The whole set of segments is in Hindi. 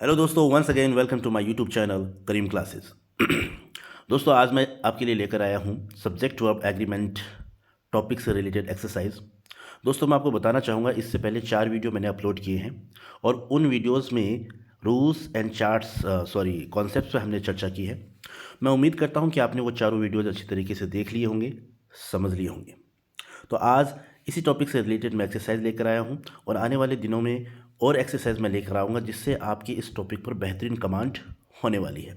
हेलो दोस्तों, once again welcome to my YouTube channel Karim classes. दोस्तों, आज मैं आपके लिए लेकर आया हूँ सब्जेक्ट वर्ब एग्रीमेंट टॉपिक से रिलेटेड एक्सरसाइज। दोस्तों, मैं आपको बताना चाहूँगा, इससे पहले 4 वीडियो मैंने अपलोड किए हैं और उन वीडियोस में रूल्स एंड चार्ट्स कॉन्सेप्ट्स पर हमने चर्चा की है। मैं उम्मीद करता हूँ कि आपने वो चारों वीडियोज़ अच्छी तरीके से देख लिए होंगे, समझ लिए होंगे। तो आज इसी टॉपिक से रिलेटेड मैं एक्सरसाइज लेकर आया हूँ और आने वाले दिनों में और एक्सरसाइज मैं लेकर आऊँगा जिससे आपकी इस टॉपिक पर बेहतरीन कमांड होने वाली है।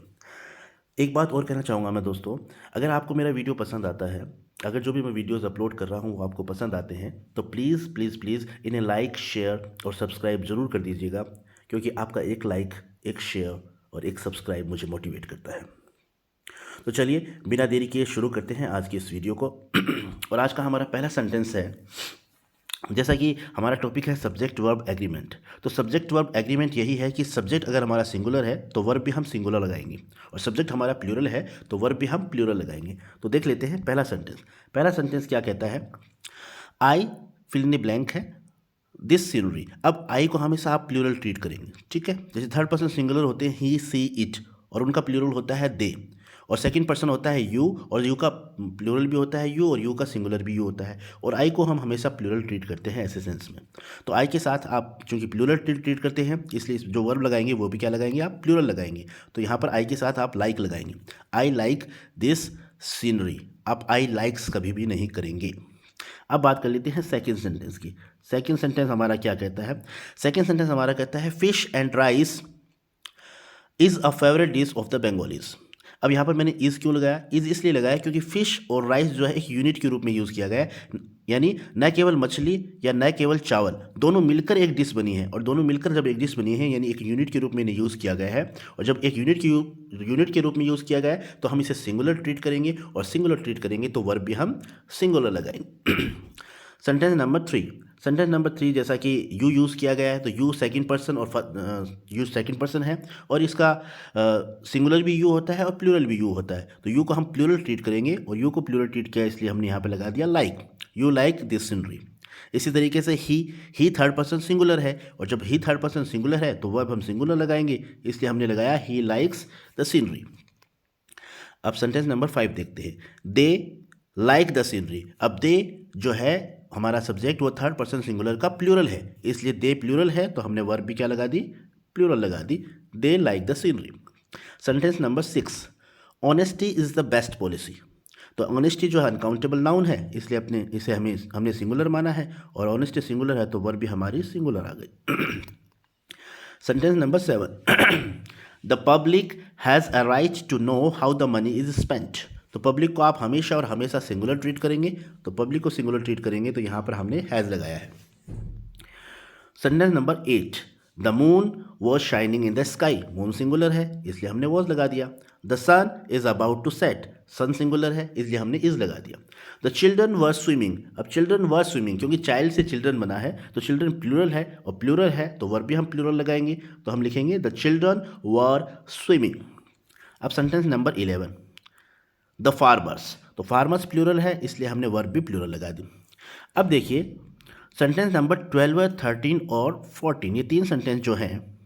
एक बात और कहना चाहूँगा मैं दोस्तों, अगर आपको मेरा वीडियो पसंद आता है, अगर जो भी मैं वीडियोस अपलोड कर रहा हूँ वो आपको पसंद आते हैं, तो प्लीज़ प्लीज़ प्लीज़ इन्हें लाइक, शेयर और सब्सक्राइब ज़रूर कर दीजिएगा, क्योंकि आपका एक लाइक, एक शेयर और एक सब्सक्राइब मुझे मोटिवेट करता है। तो चलिए बिना देरी किए शुरू करते हैं आज की इस वीडियो को। और आज का हमारा पहला सेंटेंस है, जैसा कि हमारा टॉपिक है सब्जेक्ट वर्ब एग्रीमेंट। तो सब्जेक्ट वर्ब एग्रीमेंट यही है कि सब्जेक्ट अगर हमारा सिंगुलर है तो वर्ब भी हम सिंगुलर लगाएंगे, और सब्जेक्ट हमारा प्लूरल है तो वर्ब भी हम प्लूरल लगाएंगे। तो देख लेते हैं पहला सेंटेंस। पहला सेंटेंस क्या कहता है? I fill in the blank है दिस सीनरी। अब आई को हमेशा आप प्लूरल ट्रीट करेंगे, ठीक है। जैसे थर्ड पर्सन सिंगुलर होते हैं ही, सी, इट, और उनका प्लूरल होता है दे, और सेकंड पर्सन होता है यू, और यू का प्लूरल भी होता है यू, और यू का सिंगुलर भी यू होता है। और आई को हम हमेशा प्लूरल ट्रीट करते हैं ऐसे सेंस में। तो आई के साथ आप चूंकि प्लूरल ट्रीट करते हैं, इसलिए जो वर्ब लगाएंगे वो भी क्या लगाएंगे? आप प्लूरल लगाएंगे। तो यहाँ पर आई के साथ आप लाइक लगाएंगे। I like this scenery. आप आई लाइक्स कभी भी नहीं करेंगे। अब बात कर लेते हैं सेकंड सेंटेंस की। सेकंड सेंटेंस हमारा क्या कहता है? सेकंड सेंटेंस हमारा कहता है fish and rice is a favourite dish of the Bengalis. अब यहाँ पर मैंने इज़ क्यों लगाया? इज़ इसलिए लगाया क्योंकि फ़िश और राइस जो है एक यूनिट के रूप में यूज़ किया गया है, यानी न केवल मछली या न केवल चावल, दोनों मिलकर एक डिश बनी है। और दोनों मिलकर जब एक डिश बनी है यानी एक यूनिट के रूप में इन्हें यूज़ किया गया है, और जब एक यूनिट के रूप में यूज़ किया गया है तो हम इसे सिंगुलर ट्रीट करेंगे, और सिंगुलर ट्रीट करेंगे तो वर्ब भी हम सिंगुलर लगाएंगे। Sentence number 3। सेंटेंस नंबर 3, जैसा कि यू यूज़ किया गया है तो यू सेकंड पर्सन और यू सेकंड पर्सन है, और इसका सिंगुलर भी यू होता है और प्लूरल भी यू होता है। तो यू को हम प्लूरल ट्रीट करेंगे, और यू को प्लूरल ट्रीट किया इसलिए हमने यहाँ पे लगा दिया like. You like this scenery. इसी तरीके से ही थर्ड पर्सन सिंगुलर है, और जब ही थर्ड पर्सन सिंगुलर है तो वर्ब हम सिंगुलर लगाएंगे, इसलिए हमने लगाया ही लाइक्स द सीनरी। अब सेंटेंस नंबर 5 देखते हैं। दे लाइक द सीनरी। अब दे जो है हमारा सब्जेक्ट वो थर्ड पर्सन सिंगुलर का प्लूरल है, इसलिए दे प्लूरल है तो हमने वर्ब भी क्या लगा दी? प्लूरल लगा दी। They like the scenery. Sentence number 6। Honesty is the best policy. तो ऑनेस्टी जो है अनकाउंटेबल नाउन है, इसलिए हमने सिंगुलर माना है, और ऑनेस्टी सिंगुलर है तो वर्ब भी हमारी सिंगुलर आ गई। Sentence number 7। The public has a right to know how the money is spent. तो पब्लिक को आप हमेशा और हमेशा सिंगुलर ट्रीट करेंगे, तो पब्लिक को सिंगुलर ट्रीट करेंगे तो यहाँ पर हमने हैज़ लगाया है। Sentence number 8। The moon was shining in the sky. Moon singular है इसलिए हमने वॉज लगा दिया। The sun is about to set. Sun singular है इसलिए हमने इज लगा दिया। The children were swimming. अब चिल्ड्रन वर स्विमिंग, क्योंकि चाइल्ड से चिल्ड्रन बना है तो चिल्ड्रन प्लूरल है, और प्लूरल है तो वर्ब भी हम प्लूरल लगाएंगे, तो हम लिखेंगे द चिल्ड्रन वर स्विमिंग। अब सेंटेंस नंबर 11। The farmers. तो फार्मर्स प्लूरल है इसलिए हमने वर्ब भी प्लूरल लगा दी। अब देखिए सेंटेंस नंबर 12, 13 और 14, ये 3 सेंटेंस जो हैं,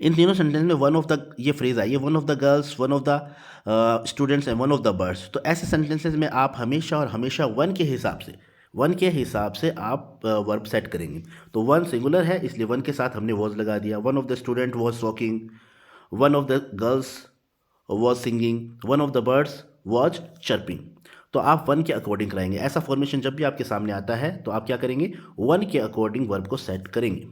इन तीनों सेंटेंस में वन ऑफ द ये फ्रेज आई है, one of the girls, one of the students and one of the birds. तो ऐसे सेंटेंसेस में आप हमेशा और हमेशा वन के हिसाब से आप वर्ब सेट करेंगे। तो वन सिंगुलर है इसलिए वन के साथ हमने वॉज लगा दिया। One of the student was walking, one of the girls was singing, one of the birds was chirping. तो आप वन के अकॉर्डिंग कराएंगे। ऐसा फॉर्मेशन जब भी आपके सामने आता है तो आप क्या करेंगे? वन के अकॉर्डिंग वर्ब को सेट करेंगे।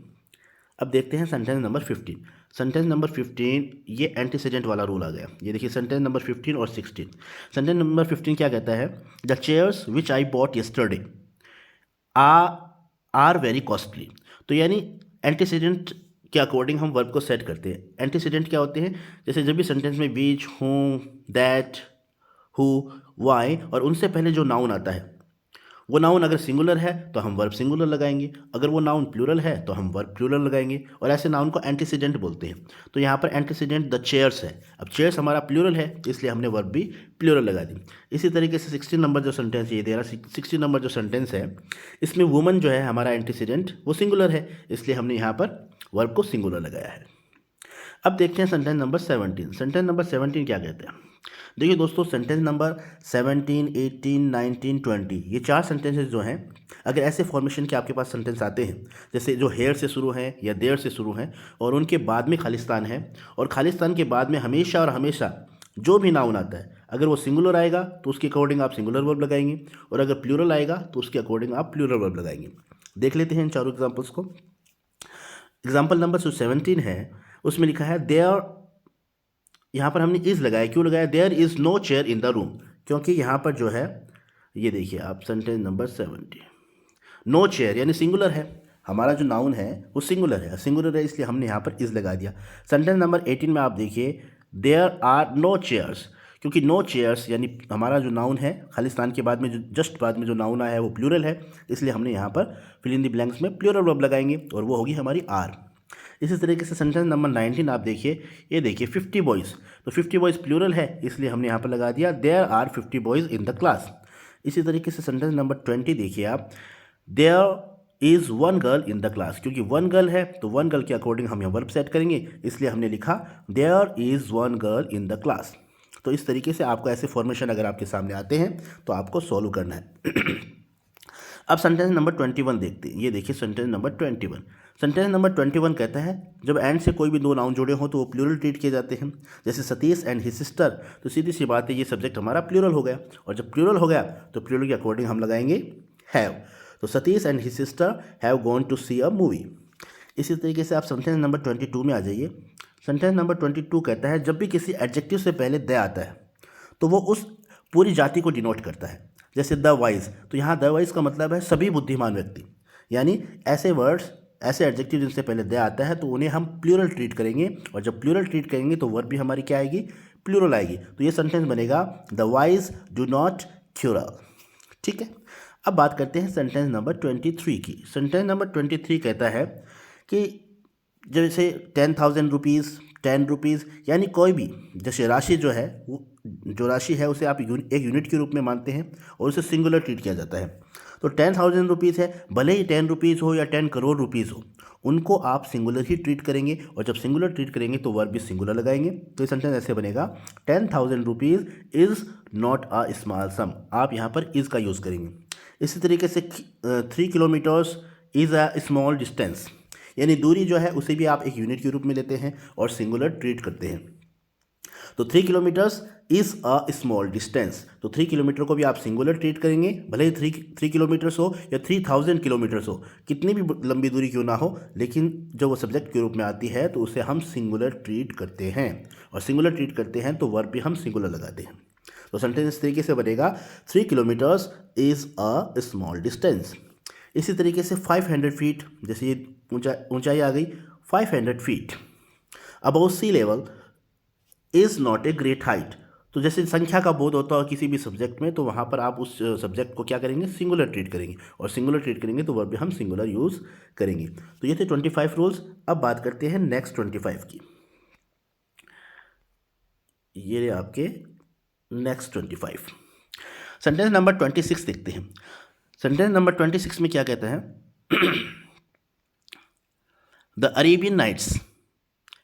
अब देखते हैं सेंटेंस नंबर 15। सेंटेंस नंबर 15 ये एंटीसीडेंट वाला रूल आ गया। ये देखिए सेंटेंस नंबर 15 और 16। सेंटेंस नंबर 15 क्या कहता है? The chairs which I bought yesterday are very costly. तो यानी एंटीसीडेंट के अकॉर्डिंग हम वर्ब को सेट करते हैं। एंटीसीडेंट क्या होते हैं? जैसे जब भी सेंटेंस में बीच, हूँ, दैट, हु, वाई और उनसे पहले जो नाउन आता है, वो नाउन अगर सिंगुलर है तो हम वर्ब सिंगुलर लगाएंगे, अगर वो नाउन प्लूरल है तो हम वर्ब प्लूरल लगाएंगे, और ऐसे नाउन को एंटीसीडेंट बोलते हैं। तो यहाँ पर एंटीसीडेंट द चेयर्स है। अब चेयर्स हमारा प्लूरल है इसलिए हमने वर्ब भी प्लूरल लगा दी। इसी तरीके से 16 नंबर जो सेंटेंस ये दे रहा, 16 नंबर जो सेंटेंस है, इसमें वुमन जो है हमारा एंटीसीडेंट वो सिंगुलर है, इसलिए हमने यहाँ पर वर्ब को सिंगुलर लगाया है। अब देखते हैं सेंटेंस नंबर 17। सेंटेंस नंबर 17 क्या कहते हैं? देखिए दोस्तों, सेंटेंस नंबर 17, 18, 19, 20 ये 4 सेंटेंसेस जो हैं, अगर ऐसे फॉर्मेशन के आपके पास सेंटेंस आते हैं, जैसे जो हेयर से शुरू हैं या देयर से शुरू हैं और उनके बाद में खालिस्तान है, और खालिस्तान के बाद में हमेशा और हमेशा जो भी नाउन आता है, अगर वो सिंगुलर आएगा तो उसके अकॉर्डिंग आप सिंगुलर वर्ब लगाएंगे, और अगर प्लूरल आएगा तो उसके अकॉर्डिंग आप प्लूरल वर्ब लगाएंगे। देख लेते हैं इन चारों एग्जाम्पल्स को। एग्जाम्पल नंबर जो 17 है उसमें लिखा है देयर, यहाँ पर हमने इज़ लगाया। क्यों लगाया? There is no chair in the room, क्योंकि यहाँ पर जो है, ये देखिए आप, सेंटेंस नंबर 17 नो चेयर यानी सिंगुलर है, हमारा जो नाउन है वो सिंगुलर है इसलिए हमने यहाँ पर इज़ लगा दिया। सेंटेंस नंबर 18 में आप देखिए देयर आर नो चेयर्स, क्योंकि नो चेयर्स यानी हमारा जो नाउन है खालिस्तान के बाद में जो जस्ट बाद में जो नाउन आया है वो प्लूरल है, इसलिए हमने यहाँ पर फिल इन द ब्लैंक्स में प्लूरल वर्ब लगाएंगे और वो होगी हमारी आर। इसी तरीके से सेंटेंस नंबर 19 आप देखिए, ये देखिए 50 बॉयज़, तो 50 बॉयज़ प्लूरल है इसलिए हमने यहाँ पर लगा दिया there are 50 boys in the class. इसी तरीके से सेंटेंस नंबर 20 देखिए आप, there is one girl in the class, क्योंकि वन गर्ल है तो वन गर्ल के अकॉर्डिंग हम यहाँ वर्ब सेट करेंगे, इसलिए हमने लिखा there is one girl in the class. तो इस तरीके से आपको ऐसे फॉर्मेशन अगर आपके सामने आते हैं तो आपको सॉल्व करना है। अब सेंटेंस नंबर 21 देखते हैं। ये देखिए सेंटेंस नंबर 21। सेंटेंस नंबर 21 कहता है जब एंड से कोई भी दो नाउन जुड़े हों तो वो प्लूरल ट्रीट किए जाते हैं। जैसे सतीश एंड हिज सिस्टर, तो सीधी सी बात है ये सब्जेक्ट हमारा प्लूरल हो गया, और जब प्लूरल हो गया तो प्लूरल के अकॉर्डिंग हम लगाएंगे हैव। तो Satish and his sister have gone to see a movie. इसी तरीके से आप सेंटेंस नंबर 22 में आ जाइए। सेंटेंस नंबर 22 कहता है जब भी किसी एडजेक्टिव से पहले द आता है तो वो उस पूरी जाति को डिनोट करता है। जैसे द वाइज, तो यहाँ द वाइज का मतलब है सभी बुद्धिमान व्यक्ति, यानी ऐसे वर्ड्स, ऐसे एडजेक्टिव जिनसे पहले द आता है तो उन्हें हम प्लूरल ट्रीट करेंगे, और जब प्लूरल ट्रीट करेंगे तो वर्ब भी हमारी क्या आएगी? प्लूरल आएगी। तो ये सेंटेंस बनेगा the wise do not crucial. ठीक है, अब बात करते हैं सेंटेंस नंबर 23 की। सेंटेंस नंबर 23 कहता है कि जैसे 10,000 रुपीज़, 10 रुपीज़, यानी कोई भी जैसे राशि जो है, वो जो राशि है उसे आप एक यूनिट के रूप में मानते हैं और उसे सिंगुलर ट्रीट किया जाता है। तो 10,000 रुपीज़ है, भले ही 10 रुपीज़ हो या 10 करोड़ रुपीज़ हो, उनको आप सिंगुलर ही ट्रीट करेंगे, और जब सिंगुलर ट्रीट करेंगे तो वर्ब भी सिंगुलर लगाएंगे। तो ये सेंटेंस ऐसे बनेगा 10,000 rupees is not a small sum. आप यहाँ पर इज़ का यूज़ करेंगे। इसी तरीके से 3 kilometres is a small distance, यानी दूरी जो है उसे भी आप एक यूनिट के रूप में लेते हैं और सिंगुलर ट्रीट करते हैं। तो 3 kilometres is a small distance, तो 3 किलोमीटर को भी आप सिंगुलर ट्रीट करेंगे, भले ही 3 किलोमीटर्स हो या 3000 किलोमीटर्स हो, कितनी भी लंबी दूरी क्यों ना हो, लेकिन जब वो सब्जेक्ट के रूप में आती है तो उसे हम सिंगुलर ट्रीट करते हैं, और सिंगुलर ट्रीट करते हैं तो वर्ब भी हम सिंगुलर लगाते हैं। तो सेंटेंस इस तरीके से बनेगा 3 kilometres is a small distance. इसी तरीके से 500 फीट, जैसे ये ऊंचाई आ गई 500 feet above sea level is not a great height. तो जैसे संख्या का बोध होता है किसी भी सब्जेक्ट में, तो वहाँ पर आप उस सब्जेक्ट को क्या करेंगे? सिंगुलर ट्रीट करेंगे, और सिंगुलर ट्रीट करेंगे तो वर्ब भी हम सिंगुलर यूज़ करेंगे। तो ये थे 25 रूल्स। अब बात करते हैं नेक्स्ट 25 की। ये रहे आपके नेक्स्ट 25। सेंटेंस नंबर 26 देखते हैं। सेंटेंस नंबर 26 में क्या कहता है? The Arabian nights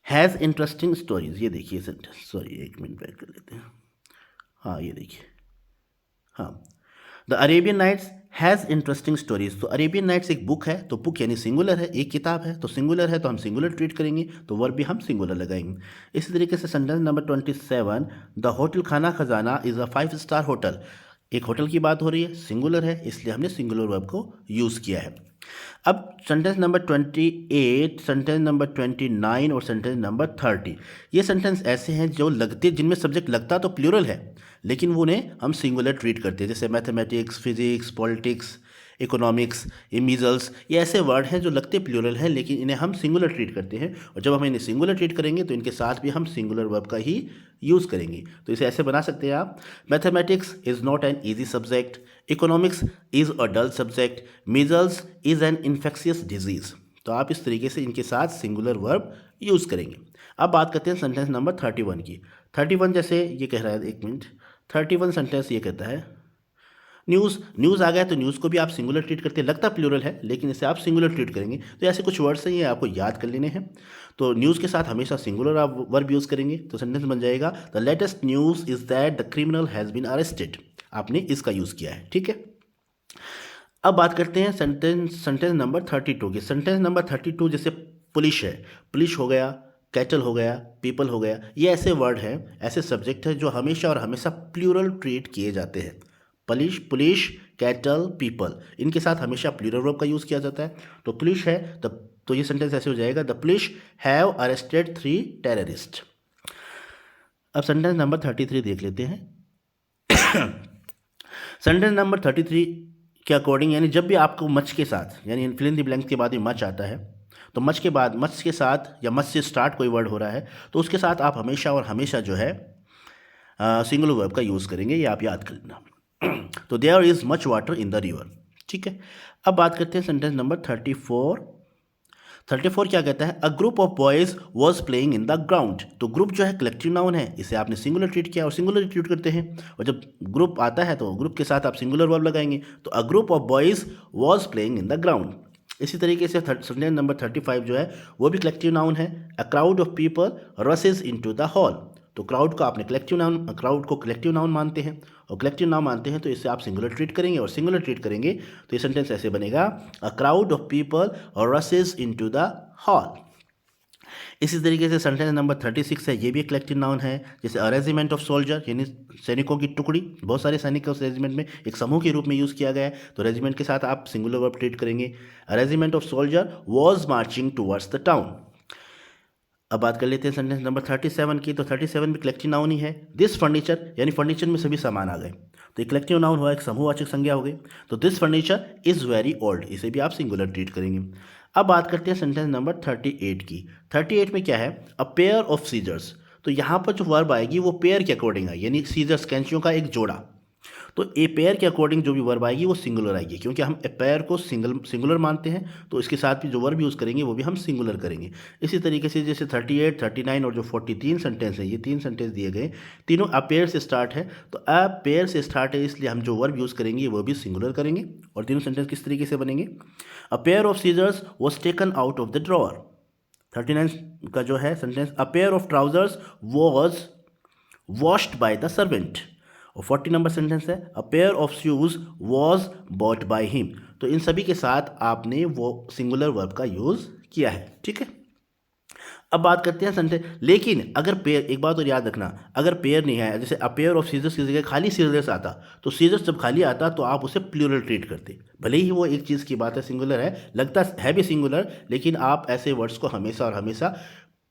has interesting stories. ये देखिए सेंटेंस, सॉरी एक मिनट वेट कर लेते हैं। हाँ ये देखिए, हाँ, the Arabian nights has interesting stories. तो अरेबियन नाइट्स एक बुक है, तो बुक यानी सिंगुलर है, एक किताब है, तो सिंगुलर है तो हम सिंगुलर ट्रीट करेंगे, तो वर्ब भी हम सिंगुलर लगाएंगे। इसी तरीके से सेंटेंस नंबर 27, द होटल खाना खजाना इज़ अ 5 स्टार होटल। एक होटल की बात हो रही है, सिंगुलर है, इसलिए हमने सिंगुलर वर्ब को यूज़ किया है। अब सेंटेंस नंबर 28, सेंटेंस नंबर 29 और सेंटेंस नंबर 30, ये सेंटेंस ऐसे हैं जो लगते, जिनमें सब्जेक्ट लगता तो प्लूरल है, लेकिन वो उन्हें हम सिंगुलर ट्रीट करते हैं। जैसे मैथमेटिक्स, फिजिक्स, पॉलिटिक्स, इकोनॉमिक्स, ये मीजल्स, ये ऐसे वर्ड हैं जो लगते प्लूरल हैं लेकिन इन्हें हम सिंगुलर ट्रीट करते हैं, और जब हम इन्हें सिंगुलर ट्रीट करेंगे तो इनके साथ भी हम सिंगुलर वर्ब का ही यूज़ करेंगे। तो इसे ऐसे बना सकते हैं आप, mathematics is not an easy subject, economics is a dull subject, measles is an infectious disease. तो आप इस तरीके से इनके साथ सिंगुलर वर्ब यूज़ करेंगे। अब बात करते हैं सेंटेंस नंबर 31 की। 31 जैसे ये कह रहा है, एक मिनट, 31 सेंटेंस ये कहता है न्यूज़ आ गया, तो न्यूज़ को भी आप सिंगुलर ट्रीट करते हैं, लगता प्लूरल है लेकिन इसे आप सिंगुलर ट्रीट करेंगे। तो ऐसे कुछ वर्ड्स हैं, ये आपको याद कर लेने हैं। तो न्यूज़ के साथ हमेशा सिंगुलर आप वर्ब यूज़ करेंगे, तो सेंटेंस बन जाएगा the latest news is that the criminal has been arrested. आपने इसका यूज़ किया है, ठीक है। अब बात करते हैं सेंटेंस नंबर 32 की। सेंटेंस नंबर 32 जैसे पुलिस है, पुलिस हो गया, कैटल हो गया, पीपल हो गया, ये ऐसे वर्ड हैं, ऐसे सब्जेक्ट हैं जो हमेशा और हमेशा प्लूरल ट्रीट किए जाते हैं। पुलिस, कैटल, पीपल, इनके साथ हमेशा प्लूरल वर्ब का यूज़ किया जाता है। तो पुलिस है तो ये सेंटेंस ऐसे हो जाएगा the police have arrested 3 terrorist. अब सेंटेंस नंबर 33 देख लेते हैं। सेंटेंस नंबर 33 के अकॉर्डिंग, यानी जब भी आपको मच के साथ, यानी फिल इन द ब्लैंक्स के बाद ही मच आता है, तो मच के बाद, मच के साथ या मच से स्टार्ट कोई वर्ड हो रहा है तो उसके साथ आप हमेशा और हमेशा जो है सिंगुलर वर्ब का यूज़ करेंगे, ये आप याद कर लेना। तो there is much water in the river, ठीक है। अब बात करते हैं सेंटेंस नंबर 34 क्या कहता है, a group of boys was playing in the ground. तो ग्रुप जो है कलेक्टिव नाउन है, इसे आपने सिंगुलर ट्रीट किया और सिंगुलर ट्रीट करते हैं, और जब ग्रुप आता है तो ग्रुप के साथ आप सिंगुलर वर्ब लगाएंगे। तो a group of boys was playing in the ground. इसी तरीके से सेंटेंस नंबर 35 जो है वो भी कलेक्टिव नाउन है, a crowd of people रसेस into the hall. तो क्राउड को आपने क्राउड को कलेक्टिव नाउन मानते हैं, और कलेक्टिव नाउन मानते हैं तो इसे आप सिंगुलर ट्रीट करेंगे, और सिंगुलर ट्रीट करेंगे तो ये सेंटेंस ऐसे बनेगा, a crowd of people रसेस into the hall. इसी तरीके से सेंटेंस नंबर 36 है, ये भी एक कलेक्टिव नाउन है, जैसे अ रेजिमेंट ऑफ सोल्जर, यानी सैनिकों की टुकड़ी, बहुत सारे सैनिक उस रेजिमेंट में एक समूह के रूप में यूज़ किया गया है, तो रेजिमेंट के साथ आप सिंगुलर वर्ब ट्रीट करेंगे। A regiment of soldier was marching towards the town. अब बात कर लेते हैं सेंटेंस नंबर 37 की। तो 37 भी कलेक्टिव नाउन ही है। दिस फर्नीचर, यानी फर्नीचर में सभी सामान आ गए, तो ये कलेक्टिव नाउन हुआ, एक समूहवाचक संज्ञा हो गई। तो this furniture is very old, इसे भी आप सिंगुलर ट्रीट करेंगे। अब बात करते हैं सेंटेंस नंबर 38 की। 38 में क्या है, अ पेयर ऑफ सीजर्स। तो यहाँ पर जो वर्ब आएगी वो पेयर के अकॉर्डिंग है, यानी सीजर्स, कैंचियों का एक जोड़ा। तो ए पेयर के अकॉर्डिंग जो भी वर्ब आएगी वो सिंगुलर आएगी, क्योंकि हम ए पेयर को सिंगुलर मानते हैं, तो इसके साथ भी जो वर्ब यूज़ करेंगे वो भी हम सिंगुलर करेंगे। इसी तरीके से जैसे 38, 39 और जो 43 सेंटेंस है, ये 3 सेंटेंस दिए गए, तीनों अ पेयर से स्टार्ट है। तो अ पेयर से स्टार्ट है, इसलिए हम जो वर्ब यूज़ करेंगे वो भी सिंगुलर करेंगे। और तीनों सेंटेंस किस तरीके से बनेंगे, a pair of scissors was taken out of the drawer. 39 का जो है sentence, a pair of trousers was washed by the servant. और 40 नंबर सेंटेंस है, a pair of shoes was bought by him. तो इन सभी के साथ आपने वो सिंगुलर वर्ब का यूज़ किया है, ठीक है। अब बात करते हैं सेंटेंस, लेकिन अगर पेयर, एक बात और याद रखना, अगर पेयर नहीं है, जैसे अ पेयर ऑफ सीजर्स की जगह खाली सीजर्स आता, तो सीजर्स जब खाली आता तो आप उसे प्लूरल ट्रीट करते, भले ही वो एक चीज़ की बात है, सिंगुलर है, लगता है भी सिंगुलर, लेकिन आप ऐसे वर्ड्स को हमेशा और हमेशा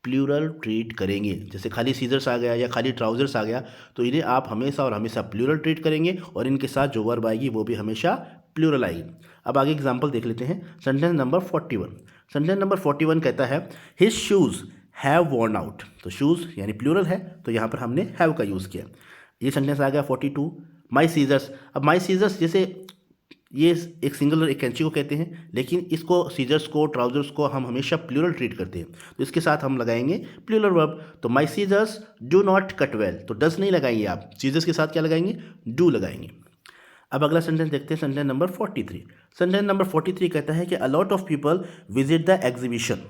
प्लूरल ट्रीट करेंगे। जैसे खाली सीजर्स आ गया या खाली ट्राउजर्स आ गया, तो इन्हें आप हमेशा और हमेशा प्लूरल ट्रीट करेंगे, और इनके साथ जो वर्ब आएगी वो भी हमेशा प्लूरल आएगी। अब आगे एग्जांपल देख लेते हैं। Sentence number 41। सेंटेंस नंबर 41 कहता है, his shoes have worn out. तो शूज़ यानी प्लूरल है, तो यहाँ पर हमने हैव का यूज़ किया। ये सेंटेंस आ गया 42। माई सीजर्स, अब माई सीजर्स, जैसे ये एक सिंगुलर, एक कैंची को कहते हैं, लेकिन इसको सीजर्स को, ट्राउजर्स को हम हमेशा प्लूरल ट्रीट करते हैं, तो इसके साथ हम लगाएंगे प्लूरल वर्ब। तो my scissors do not cut well, तो डस नहीं लगाएंगे आप, सीजर्स के साथ क्या लगाएंगे, डू लगाएंगे। अब अगला सेंटेंस देखते हैं, सेंटेंस नंबर 43। सेंटेंस नंबर 43 कहता है कि अ lot of people visit the exhibition.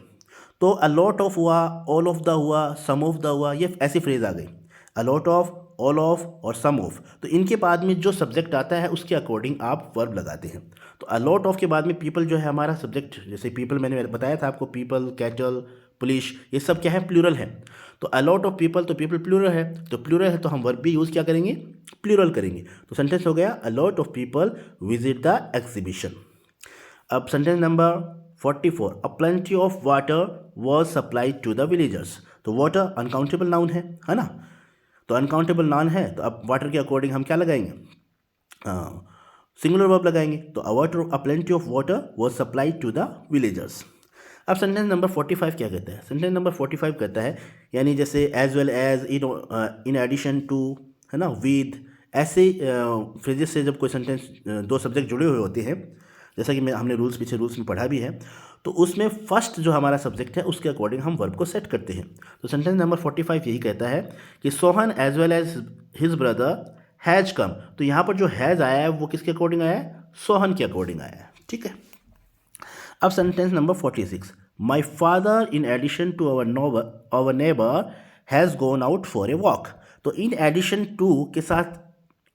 तो अ लॉट ऑफ हुआ, ऑल ऑफ द हुआ, सम ऑफ द हुआ, ये ऐसी फ्रेज आ गई, अ लॉट ऑफ, ऑल ऑफ और सम ऑफ। तो इनके बाद में जो सब्जेक्ट आता है उसके अकॉर्डिंग आप वर्ब लगाते हैं। तो अ लॉट ऑफ के बाद में पीपल जो है हमारा सब्जेक्ट, जैसे पीपल मैंने बताया था आपको, पीपल, कैटल, पुलिस, ये सब क्या है, प्लूरल है। तो अ लॉट ऑफ पीपल, तो पीपल प्लूरल है, तो प्लूरल है तो हम वर्ब भी यूज़ क्या करेंगे, प्लूरल करेंगे। तो सेंटेंस हो गया, a lot of people visit the exhibition. अब sentence number 44, a plenty of water was supplied to the villagers. तो वाटर अनकाउंटेबल नाउन है ना, तो अनकाउंटेबल नाउन है, तो अब वाटर के अकॉर्डिंग हम क्या लगाएंगे, सिंगुलर वर्ब लगाएंगे। तो a plenty of water was supplied to the villagers. अब सेंटेंस नंबर 45 क्या कहता है, सेंटेंस नंबर 45 कहता है, यानी जैसे as well as, in addition to, है ना, विद, ऐसे फ्रेजेस से जब कोई सेंटेंस, दो सब्जेक्ट जुड़े हुए होते हैं, जैसा कि हमने पीछे रूल्स में पढ़ा भी है, तो उसमें फर्स्ट जो हमारा सब्जेक्ट है उसके अकॉर्डिंग हम वर्ब को सेट करते हैं। तो सेंटेंस नंबर 45 यही कहता है कि Sohan as well as his brother has come. तो यहाँ पर जो हैज़ आया है वो किसके अकॉर्डिंग आया है, सोहन के अकॉर्डिंग आया है, ठीक है। अब sentence number 46, my father in addition to our neighbour has gone out for a walk. तो इन एडिशन टू के साथ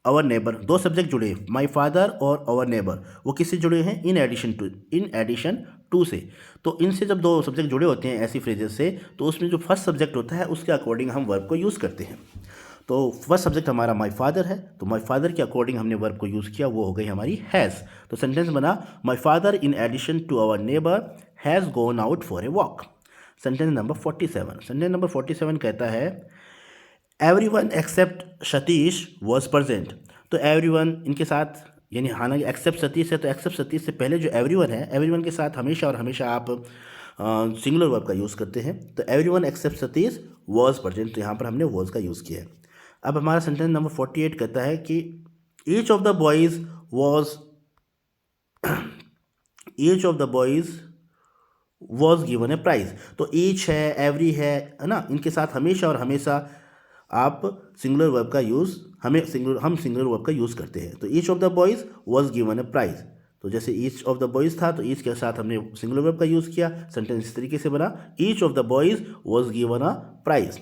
आवर नेबर, दो सब्जेक्ट जुड़े हैं, माई फादर और आवर नेबर, वो किससे जुड़े हैं? इन एडिशन टू से। तो इनसे जब दो सब्जेक्ट जुड़े होते हैं ऐसी फ्रेजेस से, तो उसमें जो फर्स्ट सब्जेक्ट होता है उसके अकॉर्डिंग हम वर्ब को यूज़ करते हैं। तो फर्स्ट सब्जेक्ट हमारा माई फादर है, तो माई फादर के अकॉर्डिंग हमने वर्ब को यूज़ किया, वो हो गई हमारी हैज़। तो सेंटेंस बना my father in addition to our neighbour has gone out for a walk. Sentence number 47। Sentence number 47 कहता है everyone except Satish was present. तो एवरीवन इनके साथ, यानी हालांकि एक्सेप्ट सतीश है, तो एक्सेप्ट सतीश से पहले जो एवरीवन है, एवरीवन के साथ हमेशा और हमेशा आप सिंगुलर वर्ब का यूज़ करते हैं। तो everyone except Satish was present, तो यहाँ पर हमने वॉज का यूज़ किया है। अब हमारा सेंटेंस नंबर 48 कहता है कि each of the boys was given a prize. तो ईच है, एवरी है ना, इनके साथ हमेशा और हमेशा आप सिंगुलर वर्ब का यूज़ हम सिंगुलर वर्ब का यूज़ करते हैं। तो each of the boys was given a prize, तो जैसे ईच ऑफ द बॉयज़ था तो ईच के साथ हमने सिंगुलर वर्ब का यूज़ किया। सेंटेंस इस तरीके से बना each of the boys was given a prize.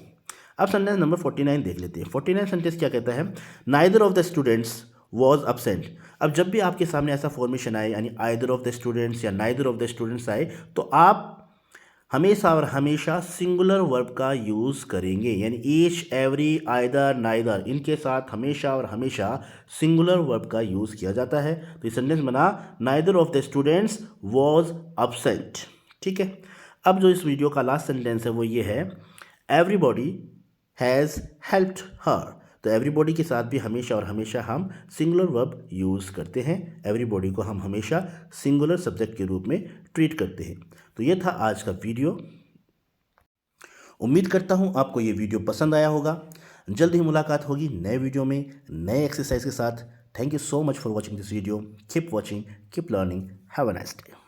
अब सेंटेंस नंबर 49 देख लेते हैं। 49 सेंटेंस क्या कहता है? Neither of the students was absent. अब जब भी आपके सामने ऐसा फॉर्मेशन आए, यानी आइदर ऑफ द स्टूडेंट्स या नाइदर ऑफ द स्टूडेंट्स आए, तो आप हमेशा और हमेशा सिंगुलर वर्ब का यूज़ करेंगे, यानी ईच, एवरी, आइदर, नाइदर, इनके साथ हमेशा और हमेशा सिंगुलर वर्ब का यूज़ किया जाता है। तो ये सेंटेंस बना neither of the students was absent. ठीक है। अब जो इस वीडियो का लास्ट सेंटेंस है वो ये है एवरीबॉडी हैज़ हेल्प्ड हर। तो एवरीबॉडी के साथ भी हमेशा और हमेशा हम सिंगुलर वर्ब यूज़ करते हैं। एवरीबॉडी को हम हमेशा सिंगुलर सब्जेक्ट के रूप में ट्रीट करते हैं। तो ये था आज का वीडियो। उम्मीद करता हूँ आपको ये वीडियो पसंद आया होगा। जल्द ही मुलाकात होगी नए वीडियो में नए एक्सरसाइज के साथ। Thank you so much for watching this video. Keep watching, keep learning, have a nice day.